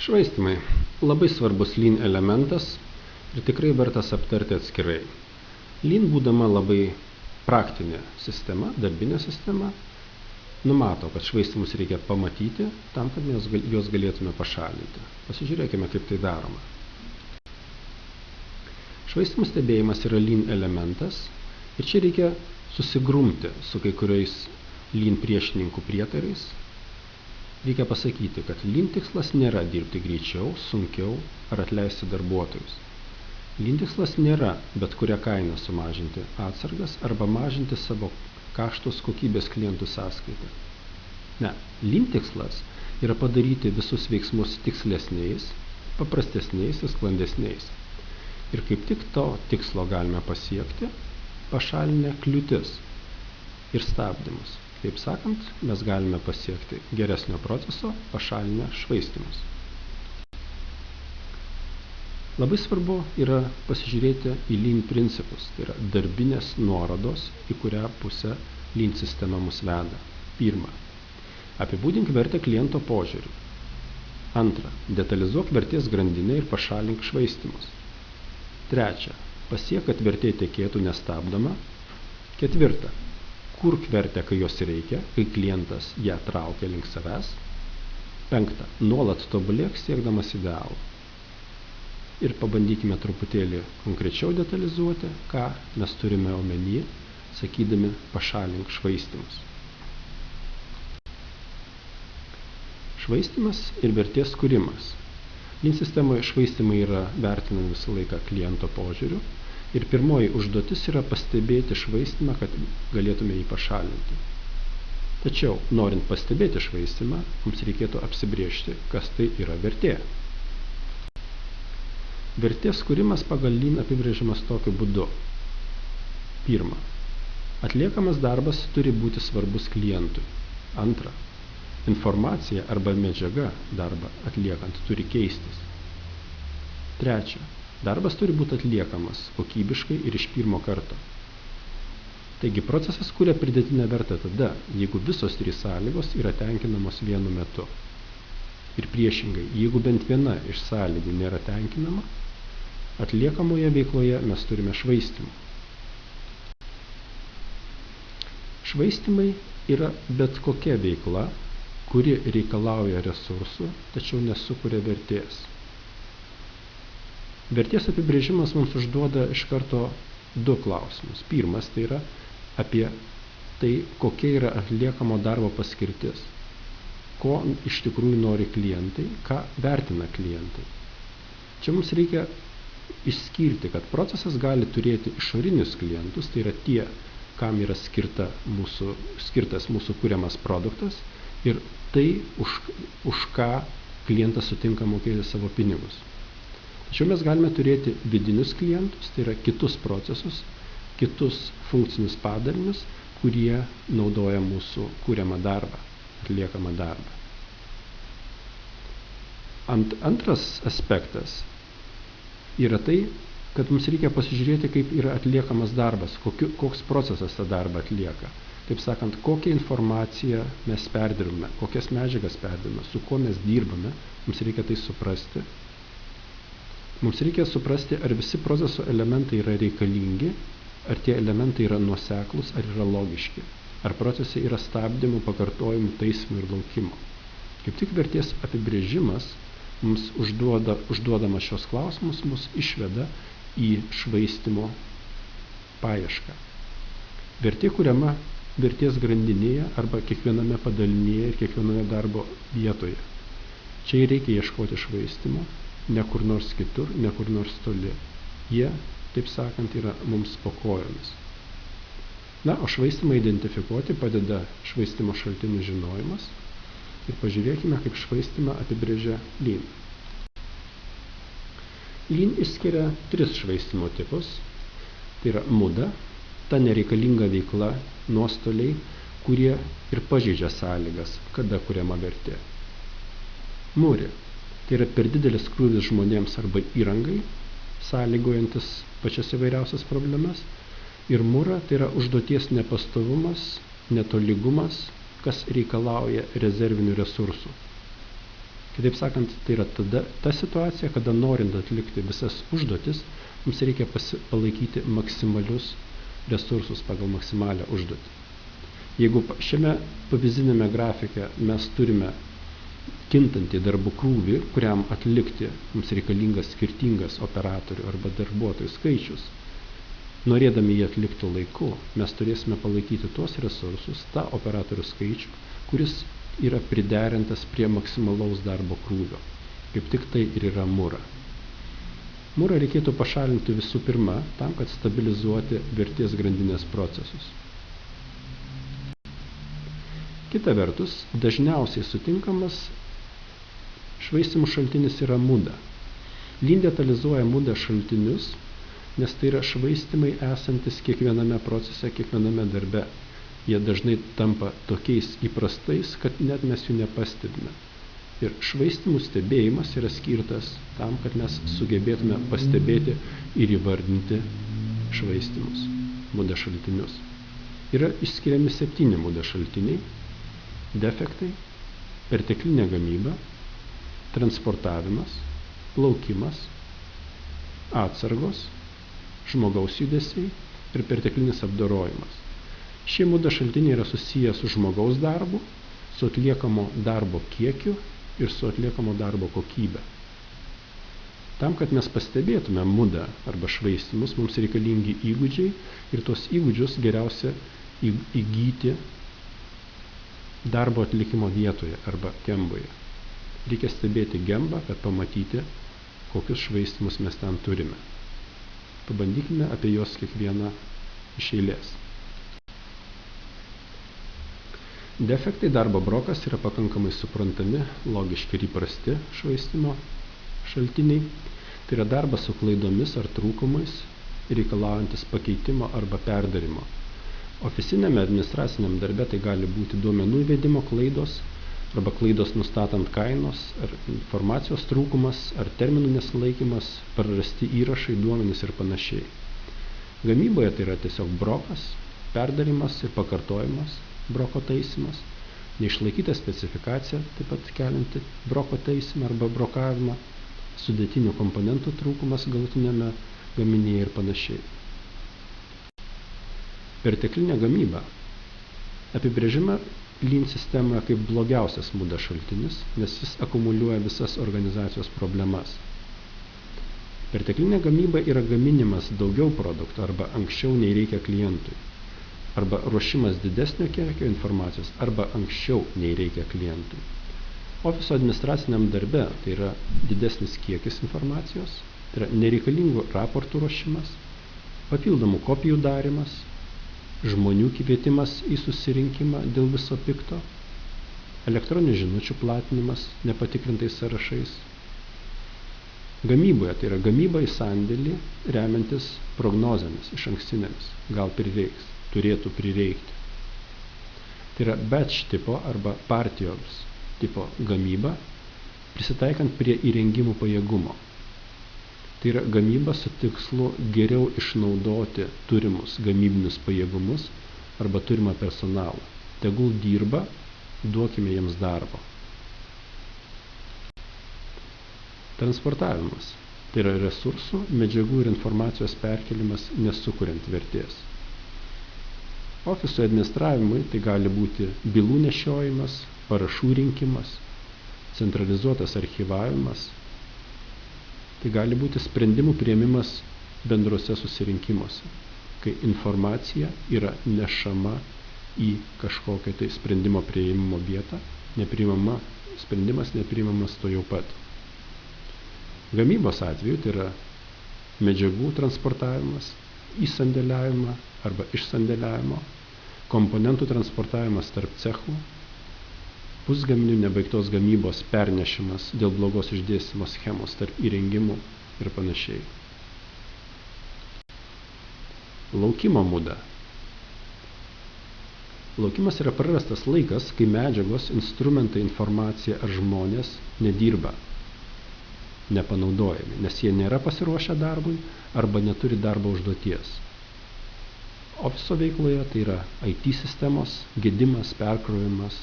Švaistymai – labai svarbus Lean elementas ir tikrai vertas aptarti atskirai. Lean, būdama labai praktinė sistema, darbinė sistema, numato, kad švaistymus reikia pamatyti tam, kad mes juos galėtume pašalinti. Pasižiūrėkime, kaip tai daroma. Švaistymų stebėjimas yra Lean elementas ir čia reikia susigrumti su kai kuriais Lean priešininkų prietarais. Reikia pasakyti, kad Lean tikslas nėra dirbti greičiau, sunkiau ar atleisti darbuotojus. Lean tikslas nėra bet kurią kainą sumažinti atsargas arba mažinti savo kaštus kokybės klientų sąskaitą. Ne, Lean tikslas yra padaryti visus veiksmus tikslesniais, paprastesniais ir sklandesniais. Ir kaip tik to tikslo galime pasiekti, pašalinę kliūtis ir stabdymus. Taip sakant, mes galime pasiekti geresnio proceso, pašalinę švaistymus. Labai svarbu yra pasižiūrėti į Lean principus, tai yra darbinės nuorodos, į kurią pusę Lean sistema mus veda. Pirma, apibūdink vertę kliento požiūrį. Antra, detalizuok vertės grandinę ir pašalink švaistymus. Trečia, pasiek, kad vertė tekėtų nestabdoma. Ketvirta, kurk vertę, kai jos reikia, kai klientas ją traukia link savęs. Penkta, nuolat tobulėk siekdamas idealų. Ir pabandykime truputėlį konkrečiau detalizuoti, ką mes turime omeny, sakydami pašalink švaistymus. Švaistymas ir vertės kūrimas. Lean sistemoje švaistymai yra vertinami visą laiką kliento požiūriu. Ir pirmoji užduotis yra pastebėti švaistymą, kad galėtume jį pašalinti. Tačiau, norint pastebėti švaistymą, mums reikėtų apsibriežti, kas tai yra vertė. Vertės kūrimas pagal Lean apibrėžiamas tokiu būdu. Pirma, atliekamas darbas turi būti svarbus klientui. Antra, informacija arba medžiaga darbą atliekant turi keistis. Trečia, darbas turi būti atliekamas kokybiškai ir iš pirmo karto. Taigi procesas kuria pridėtinę vertę tada, jeigu visos trys sąlygos yra tenkinamos vienu metu. Ir priešingai, jeigu bent viena iš sąlygų nėra tenkinama, atliekamoje veikloje mes turime švaistymų. Švaistymai yra bet kokia veikla, kuri reikalauja resursų, tačiau nesukuria vertės. Vertės apibrėžimas mums užduoda iš karto du klausimus. Pirmas tai yra apie tai, kokia yra atliekamo darbo paskirtis, ko iš tikrųjų nori klientai, ką vertina klientai. Čia mums reikia išskirti, kad procesas gali turėti išorinius klientus, tai yra tie, kam yra skirtas mūsų kuriamas produktas ir tai, už ką klientas sutinka mokėti savo pinigus. Tačiau mes galime turėti vidinius klientus, tai yra kitus procesus, kitus funkcinius padarinius, kurie naudoja mūsų kuriamą darbą, atliekamą darbą. Antras aspektas yra tai, kad mums reikia pasižiūrėti, kaip yra atliekamas darbas, koks procesas tą darbą atlieka. Taip sakant, kokią informaciją mes perdirbame, kokias medžiagas perdirbame, su kuo mes dirbame, mums reikia tai suprasti. Mums reikia suprasti, ar visi proceso elementai yra reikalingi, ar tie elementai yra nuoseklūs, ar yra logiški, ar procese yra stabdymų, pakartojimų, taisymų ir laukimo. Kaip tik vertės apibrėžimas mums užduodamas šios klausimus, mus išveda į švaistymo paiešką. Vertė kuriama vertės grandinėje arba kiekviename padalinėje ir kiekvienoje darbo vietoje. Čia reikia ieškoti švaistymo, ne kur nors kitur, ne kur nors toli. Jie, taip sakant, yra mums po kojomis. Na, o švaistymą identifikuoti padeda švaistymo šaltinių žinojimas. Ir pažiūrėkime, kaip švaistymą apibrėžia Lean. Lean išskiria 3 švaistymo tipus. Tai yra muda, ta nereikalinga veikla, nuostoliai, kurie ir pažeidžia sąlygas, kada kuriama vertė. Muri, tai yra per didelis krūvis žmonėms arba įrangai, sąlygojantis pačias įvairiausias problemas. Ir mura, tai yra užduoties nepastovumas, netolygumas, kas reikalauja rezervinių resursų. Kitaip sakant, tai yra ta situacija, kada norint atlikti visas užduotis, mums reikia palaikyti maksimalius resursus pagal maksimalią užduotį. Jeigu šiame pavyzdinėme grafike mes turime kintantį darbų krūvį, kuriam atlikti mums reikalingas skirtingas operatorių arba darbuotojų skaičius, norėdami jį atlikti laiku, mes turėsime palaikyti tuos resursus, tą operatorių skaičių, kuris yra priderintas prie maksimalaus darbo krūvio. Kaip tik tai ir yra murą. Murą reikėtų pašalinti visų pirma, tam, kad stabilizuoti vertės grandinės procesus. Kita vertus, dažniausiai sutinkamas švaistymų šaltinis yra muda. Lean detalizuoja mudą šaltinius, nes tai yra švaistymai esantis kiekviename procese, kiekviename darbe. Jie dažnai tampa tokiais įprastais, kad net mes jų nepastebime. Ir švaistymų stebėjimas yra skirtas tam, kad mes sugebėtume pastebėti ir įvardinti švaistymus, muda šaltinius. Yra išskiriami 7 muda šaltiniai: defektai, perteklinė gamyba, transportavimas, laukimas, atsargos, žmogaus judesiai ir perteklinis apdorojimas. Šie muda šaltiniai yra susiję su žmogaus darbu, su atliekamo darbo kiekiu ir su atliekamo darbo kokybė. Tam, kad mes pastebėtume mudą arba švaistymus, mums reikalingi įgūdžiai ir tos įgūdžius geriausia įgyti darbo atlikimo vietoje arba gemboje. Reikia stebėti gembą, kad pamatyti, kokius švaistymus mes ten turime. Pabandykime apie juos kiekvieną iš eilės. Defektai darbo brokas yra pakankamai suprantami, logiški ir įprasti švaistymo šaltiniai. Tai yra darbas su klaidomis ar trūkumais, reikalaujantis pakeitimo arba perdarimo. Ofisinėme administraciniam darbe tai gali būti duomenų įvedimo klaidos arba klaidos nustatant kainos, ar informacijos trūkumas, ar terminų nesilaikymas, prarasti įrašai, duomenys ir panašiai. Gamyboje tai yra tiesiog brokas, perdarimas ir pakartojimas, broko taisymas, neišlaikyta specifikacija, taip pat kelinti broko taisymą arba brokavimą, sudėtinių komponentų trūkumas galutinėme gaminyje ir panašiai. Perteklinė gamyba apibrėžima Lean sistemoje kaip blogiausias muda šaltinis, nes jis akumuliuoja visas organizacijos problemas. Perteklinė gamyba yra gaminimas daugiau produktų arba anksčiau nei reikia klientui, arba ruošimas didesnio kiekio informacijos, arba anksčiau nei reikia klientui. Ofiso administraciniam darbe tai yra didesnis kiekis informacijos, tai yra nereikalingų raportų ruošimas, papildomų kopijų darimas, žmonių kvietimas į susirinkimą dėl viso pikto, elektroninių žinučių platinimas nepatikrintais sąrašais. Gamyboje tai yra gamyba į sandėlį remiantis prognozėmis iš ankstinėmis, gal prireiks, turėtų prireikti. Tai yra batch tipo arba partijos tipo gamyba, prisitaikant prie įrengimų pajėgumo. Tai yra gamyba su tikslu geriau išnaudoti turimus gamybinius pajėgumus arba turimą personalą. Tegul dirba, duokime jiems darbo. Transportavimas. Tai yra resursų, medžiagų ir informacijos perkelimas nesukuriant vertės. Ofiso administravimui tai gali būti bylų nešiojimas, parašų rinkimas, centralizuotas archyvavimas. Tai gali būti sprendimų priėmimas bendruose susirinkimuose, kai informacija yra nešama į kažkokią tai sprendimo priėmimo vietą, sprendimas nepriimamas to jau pat. Gamybos atveju tai yra medžiagų transportavimas, įsandėliavimą arba išsandėliavimo, komponentų transportavimas tarp cechų, pusgaminių nebaigtos gamybos pernešimas dėl blogos išdėstymo schemos tarp įrengimų ir panašiai. Laukimo muda. Laukimas yra prarastas laikas, kai medžiagos, instrumentai, informacija ar žmonės nedirba, nepanaudojami, nes jie nėra pasiruošę darbui arba neturi darbo užduoties. Ofiso veikloje tai yra IT sistemos, gedimas, perkrovimas,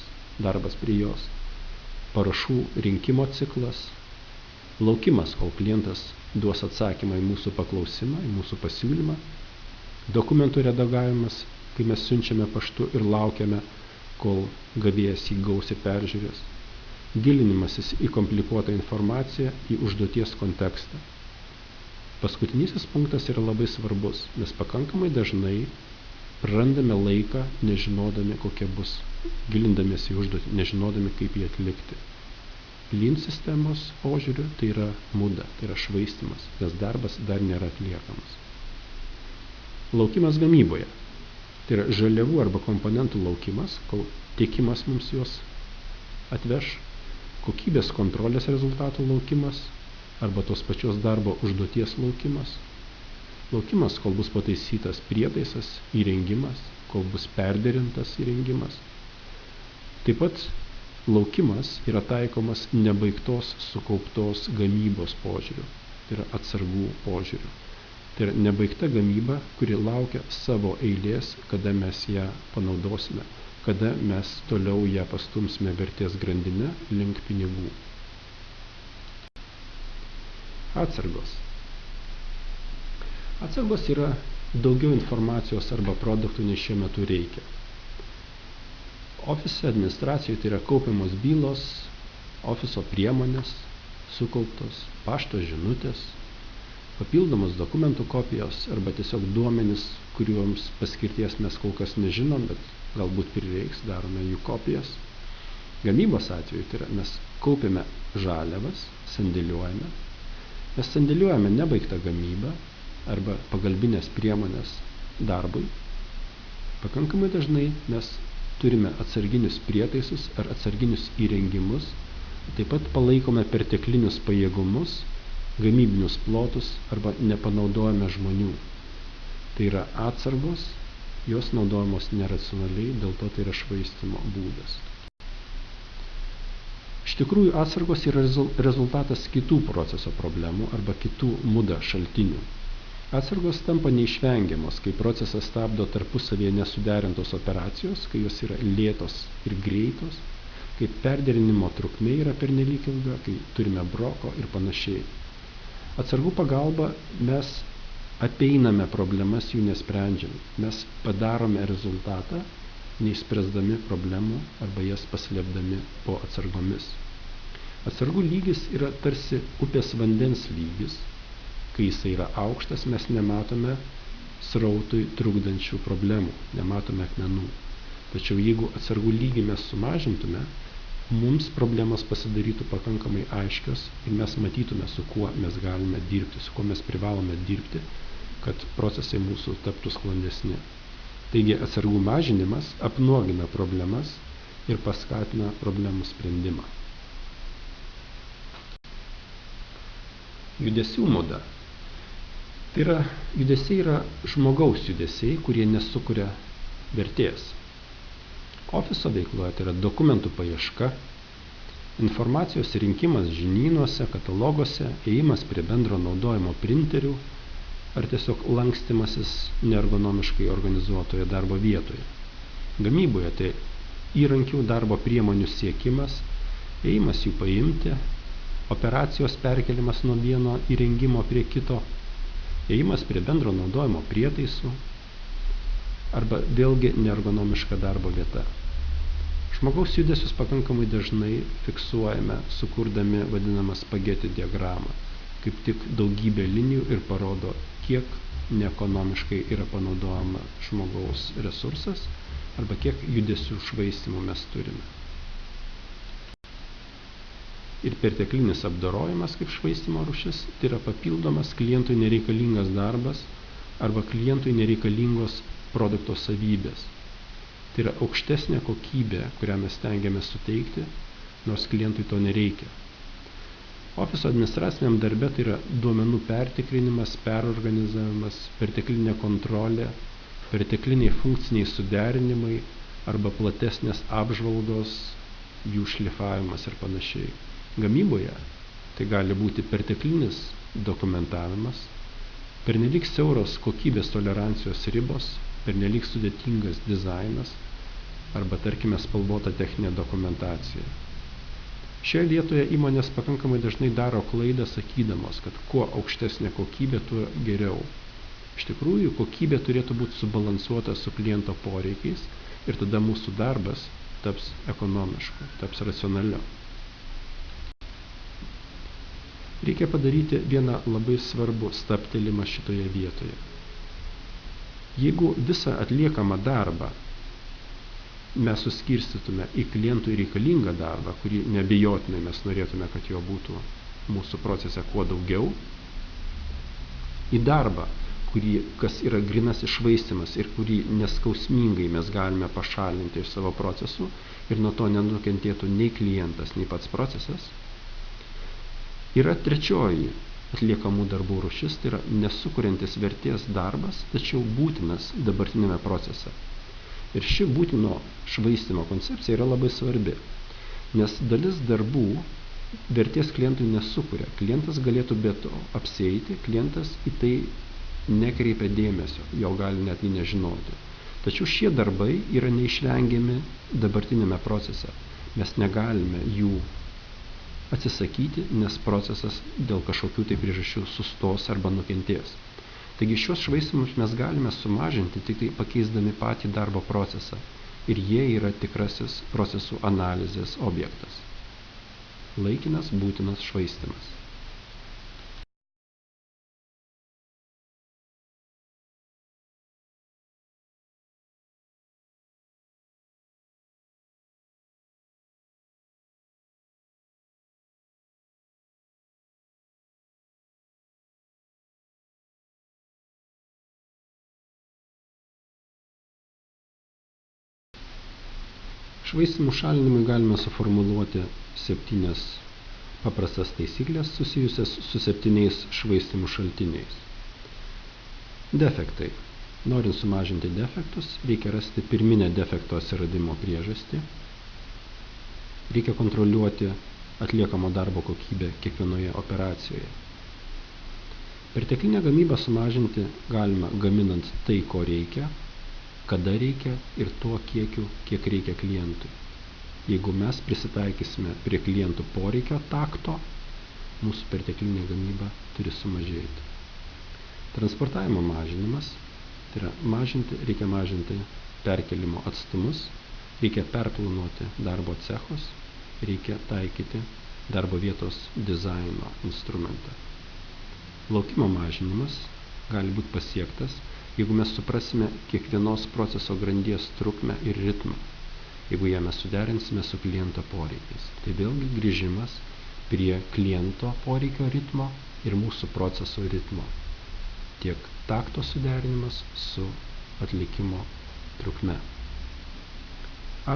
darbas prie jos. parašų rinkimo ciklas, laukimas, kol klientas duos atsakymą į mūsų paklausimą, į mūsų pasiūlymą, dokumentų redagavimas, kai mes siunčiame paštu ir laukiame, kol gavėjas jį gaus ir peržiūrės, gilinimasis į komplikuotą informaciją, į užduoties kontekstą. Paskutinysis punktas yra labai svarbus, nes pakankamai dažnai prarandame laiką, nežinodami, kokia bus, gilindamiesi į užduotį, nežinodami, kaip jį atlikti. Lean sistemos požiūriu tai yra muda, tai yra švaistymas, nes darbas dar nėra atliekamas. Laukimas gamyboje. Tai yra žaliavų arba komponentų laukimas, kol tiekimas mums juos atveš, kokybės kontrolės rezultatų laukimas arba tos pačios darbo užduoties laukimas, laukimas, kol bus pataisytas prietaisas, įrengimas, kol bus perderintas įrengimas. Taip pat laukimas yra taikomas nebaigtos sukauptos gamybos požiūriu, tai yra atsargų požiūriu. Tai yra nebaigta gamyba, kuri laukia savo eilės, kada mes ją panaudosime, kada mes toliau ją pastumsime vertės grandinę link pinigų. Atsargos. Atsargos yra daugiau informacijos arba produktų, nei šiuo metu reikia. Ofise administracijoje tai yra kaupiamos bylos, ofiso priemonės, sukauptos, pašto žinutės, papildomos dokumentų kopijos arba tiesiog duomenys, kuriuoms paskirties mes kol kas nežinom, bet galbūt prireiks, darome jų kopijas. Gamybos atveju tai yra mes kaupiame žaliavas, sandėliuojame. Mes sandėliuojame nebaigtą gamybą arba pagalbinės priemonės darbui. Pakankamai dažnai mes turime atsarginius prietaisus ar atsarginius įrengimus, taip pat palaikome perteklinius pajėgumus, gamybinius plotus arba nepanaudojame žmonių. Tai yra atsargos, jos naudojamos neracionaliai, dėl to tai yra švaistymo būdas. Iš tikrųjų, atsargos yra rezultatas kitų proceso problemų arba kitų muda šaltinių. Atsargos tampa neišvengiamos, kai procesas stabdo tarpusavėje nesuderintos operacijos, kai jos yra lėtos ir greitos, kai perderinimo trukmė yra pernelyg ilga, kai turime broko ir panašiai. Atsargų pagalba mes apeiname problemas, jų nesprendžiame. Mes padarome rezultatą, neišspręsdami problemų arba jas paslėpdami po atsargomis. Atsargų lygis yra tarsi upės vandens lygis. Kai jisai yra aukštas, mes nematome srautui trukdančių problemų, nematome akmenų. Tačiau jeigu atsargų lygį mes sumažintume, mums problemos pasidarytų pakankamai aiškios ir mes matytume, su kuo mes galime dirbti, su kuo mes privalome dirbti, kad procesai mūsų taptų sklandesni. Taigi atsargų mažinimas apnuogina problemas ir paskatina problemų sprendimą. Judesių muda. Tai yra, judesiai yra žmogaus judesiai, kurie nesukuria vertės. Ofiso veikloje tai yra dokumentų paieška, informacijos rinkimas žinynuose, kataloguose, ėjimas prie bendro naudojimo printerių ar tiesiog lankstymasis neergonomiškai organizuotoje darbo vietoje. Gamyboje tai įrankių darbo priemonių siekimas, ėjimas jų paimti, operacijos perkelimas nuo vieno įrengimo prie kito, ėjimas prie bendro naudojimo prietaisų arba vėlgi neergonomiška darbo vieta. Žmogaus judesius pakankamai dažnai fiksuojame, sukurdami vadinamą spageti diagramą, kaip tik daugybė linijų ir parodo, kiek neekonomiškai yra panaudojama žmogaus resursas arba kiek judesių švaistymų mes turime. Ir perteklinis apdorojimas kaip švaistymo rūšis, tai yra papildomas klientui nereikalingas darbas arba klientui nereikalingos produkto savybės. Tai yra aukštesnė kokybė, kurią mes stengiamės suteikti, nors klientui to nereikia. Ofiso administraciniam darbe tai yra duomenų pertikrinimas, perorganizavimas, perteklinė kontrolė, pertekliniai funkciniai suderinimai arba platesnės apžvalgos, jų šlifavimas ir panašiai. Gamyboje tai gali būti perteklinis dokumentavimas, pernelyg siauros kokybės tolerancijos ribos, pernelyg sudėtingas dizainas arba, tarkime, spalvota techninė dokumentacija. Šioje vietoje įmonės pakankamai dažnai daro klaidą sakydamos, kad kuo aukštesnė kokybė, tuo geriau. Iš tikrųjų, kokybė turėtų būti subalansuota su kliento poreikiais ir tada mūsų darbas taps ekonomišku, taps racionaliu. Reikia padaryti vieną labai svarbų stabtelimą šitoje vietoje. Jeigu visą atliekamą darbą mes suskirstytume į klientui reikalingą darbą, kurį neabejotinai mes norėtume, kad jo būtų mūsų procese kuo daugiau, į darbą, kas yra grynas iššvaistymas ir kurį neskausmingai mes galime pašalinti iš savo procesų ir nuo to nenukentėtų nei klientas, nei pats procesas, yra trečioji atliekamų darbų rūšis, tai yra nesukuriantis vertės darbas, tačiau būtinas dabartinėme procese. Ir ši būtino švaistymo koncepcija yra labai svarbi, nes dalis darbų vertės klientui nesukuria. Klientas galėtų be to apsieiti, klientas į tai nekreipia dėmesio, jo gali net nežinoti. Tačiau šie darbai yra neišvengiami dabartinėme procese. Mes negalime jų atsisakyti, nes procesas dėl kažkokių tai priežasčių sustos arba nukentės. Taigi šios švaistymus mes galime sumažinti tik tai pakeisdami patį darbo procesą ir jie yra tikrasis procesų analizės objektas. Laikinas būtinas švaistymas. Švaistymų šalinimui galime suformuluoti 7 paprastas taisyklės susijusias su 7 švaistymų šaltiniais. Defektai. Norint sumažinti defektus, reikia rasti pirminę defekto atsiradimo priežastį. Reikia kontroliuoti atliekamo darbo kokybę kiekvienoje operacijoje. Perteklinę gamybą sumažinti galima gaminant tai, ko reikia, kada reikia ir tuo kiekiu, kiek reikia klientui. Jeigu mes prisitaikysime prie klientų poreikio takto, mūsų perteklinė gamyba turi sumažėti. Transportavimo mažinimas, tai yra reikia mažinti perkelimo atstumus, reikia perplanuoti darbo cechus, reikia taikyti darbo vietos dizaino instrumentą. Laukimo mažinimas gali būti pasiektas, jeigu mes suprasime kiekvienos proceso grandies trukmę ir ritmą, jeigu ją mes suderinsime su kliento poreikiais. Tai vėlgi grįžimas prie kliento poreikio ritmo ir mūsų proceso ritmo. Tiek takto suderinimas su atlikimo trukme.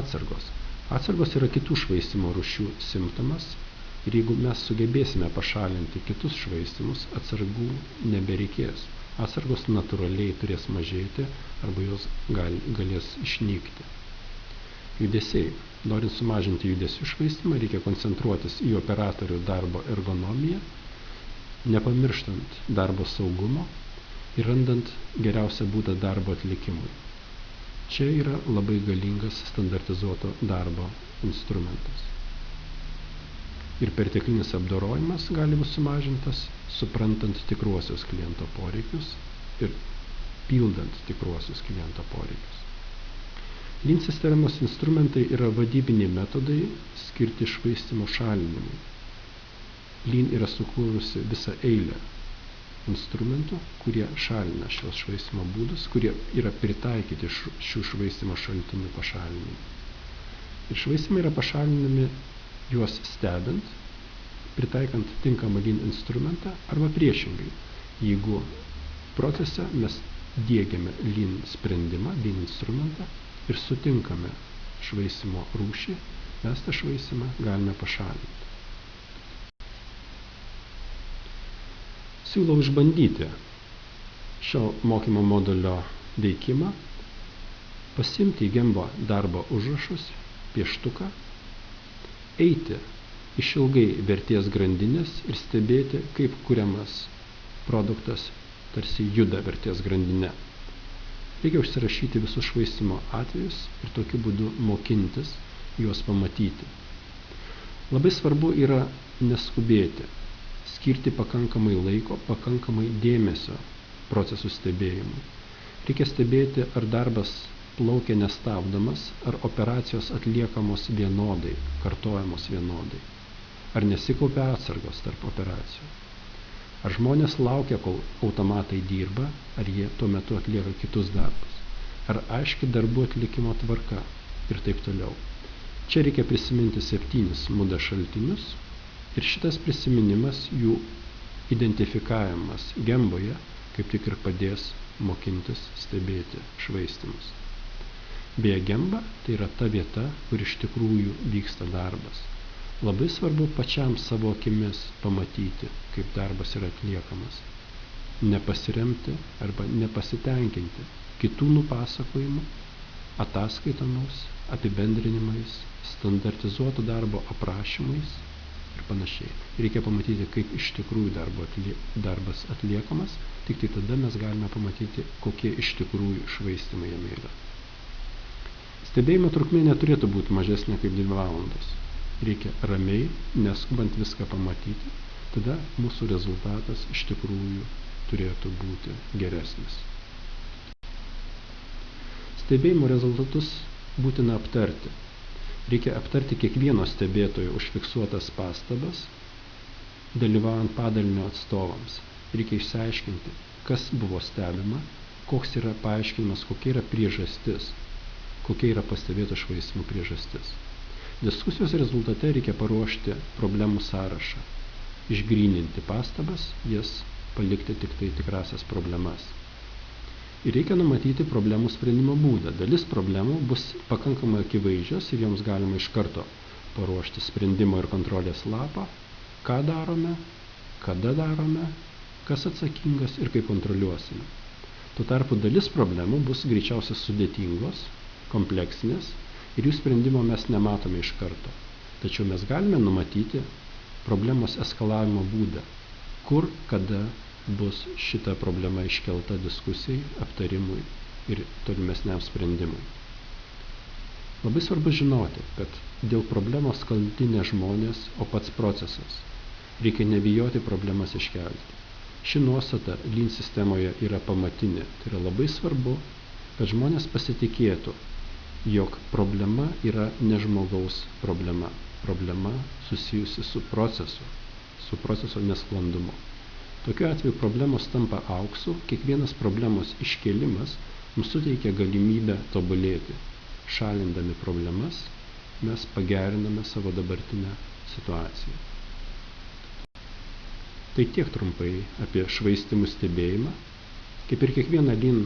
Atsargos. Atsargos yra kitų švaistymo rūšių simptomas ir jeigu mes sugebėsime pašalinti kitus švaistymus, atsargų nebereikės. Atsargos natūraliai turės mažėti arba jos galės išnykti. Judesiai. Norint sumažinti judesių švaistymą, reikia koncentruotis į operatorių darbo ergonomiją, nepamirštant darbo saugumo ir randant geriausią būdą darbo atlikimui. Čia yra labai galingas standartizuoto darbo instrumentas. Ir perteklinis apdorojimas gali būti sumažintas, suprantant tikruosius kliento poreikius ir pildant tikruosius kliento poreikius. Lean sistemos instrumentai yra vadybiniai metodai skirti švaistymo šalinimui. Lean yra sukūrusi visą eilę instrumentų, kurie šalina šios švaistymo būdus, kurie yra pritaikyti šių švaistymo šaltinių pašalinimui. Ir švaistymai yra pašalinami juos stebint, pritaikant tinkamą Lean instrumentą arba priešingai. Jeigu procese mes diegiame Lean sprendimą, Lean instrumentą ir sutinkame švaistymo rūšį, mes tą švaistymą galime pašalinti. Siūlau išbandyti šio mokymo modulio veikimą, pasimti į Gembo darbo užrašus, pieštuką, eiti išilgai vertės grandinės ir stebėti, kaip kuriamas produktas tarsi juda vertės grandinė. Reikia užsirašyti visus švaistymo atvejus ir tokiu būdu mokintis juos pamatyti. Labai svarbu yra neskubėti, skirti pakankamai laiko, pakankamai dėmesio procesų stebėjimui. Reikia stebėti, ar darbas plaukia nestabdomas, ar operacijos atliekamos vienodai, kartojamos vienodai, ar nesikaupia atsargos tarp operacijų. Ar žmonės laukia, kol automatai dirba, ar jie tuo metu atlieka kitus darbus, ar aiški darbų atlikimo tvarka ir taip toliau. Čia reikia prisiminti 7 muda šaltinius ir šitas prisiminimas, jų identifikavimas gemboje, kaip tik ir padės mokintis stebėti švaistymus. Beje, gemba tai yra ta vieta, kur iš tikrųjų vyksta darbas. Labai svarbu pačiam savo akimis pamatyti, kaip darbas yra atliekamas. Nepasiremti arba nepasitenkinti kitų nupasakojimų, ataskaitomis, apibendrinimais, standartizuotų darbo aprašymais ir panašiai. Reikia pamatyti, kaip iš tikrųjų darbas atliekamas, tik tai tada mes galime pamatyti, kokie iš tikrųjų švaistymai jame yra. Stebėjimo trukmė neturėtų būti mažesnė kaip 2 valandos. Reikia ramiai, neskubant viską pamatyti, tada mūsų rezultatas iš tikrųjų turėtų būti geresnis. Stebėjimo rezultatus būtina aptarti. Reikia aptarti kiekvieno stebėtojo užfiksuotas pastabas, dalyvaujant padalinio atstovams. Reikia išsiaiškinti, kas buvo stebima, koks yra paaiškinimas, kokia yra priežastis, kokia yra pastebėto švaistymų priežastis. Diskusijos rezultate reikia paruošti problemų sąrašą, išgryninti pastabas, jas palikti tik tai tikrasias problemas. Ir reikia numatyti problemų sprendimo būdą. Dalis problemų bus pakankamai akivaizdžios ir joms galima iš karto paruošti sprendimo ir kontrolės lapą, ką darome, kada darome, kas atsakingas ir kaip kontroliuosime. Tuo tarpu dalis problemų bus greičiausiai sudėtingos, kompleksinės ir jų sprendimo mes nematome iš karto. Tačiau mes galime numatyti problemos eskalavimo būdą, kur, kada bus šita problema iškelta diskusijai, aptarimui ir tolimesniam sprendimui. Labai svarbu žinoti, kad dėl problemos kalti ne žmonės, o pats procesas. Reikia nebijoti problemas iškelti. Ši nuostata Lean sistemoje yra pamatinė. Tai yra labai svarbu, kad žmonės pasitikėtų, jog problema yra ne žmogaus problema. Problema susijusi su proceso nesklandumu. Tokiu atveju problemos tampa auksu, kiekvienas problemos iškėlimas mums suteikia galimybę tobulėti. Šalindami problemas mes pageriname savo dabartinę situaciją. Tai tiek trumpai apie švaistymų stebėjimą. Kaip ir kiekvieną Lean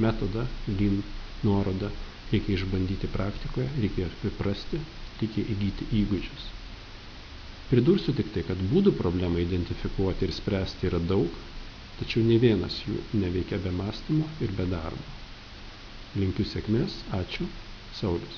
metodą, Lean nuorodą reikia išbandyti praktikoje, reikia priprasti, reikia įgyti įgūdžius. Pridursiu tik tai, kad būdų problemą identifikuoti ir spręsti yra daug, tačiau ne vienas jų neveikia be mąstymo ir be darbo. Linkiu sėkmės, ačiū, Saulius.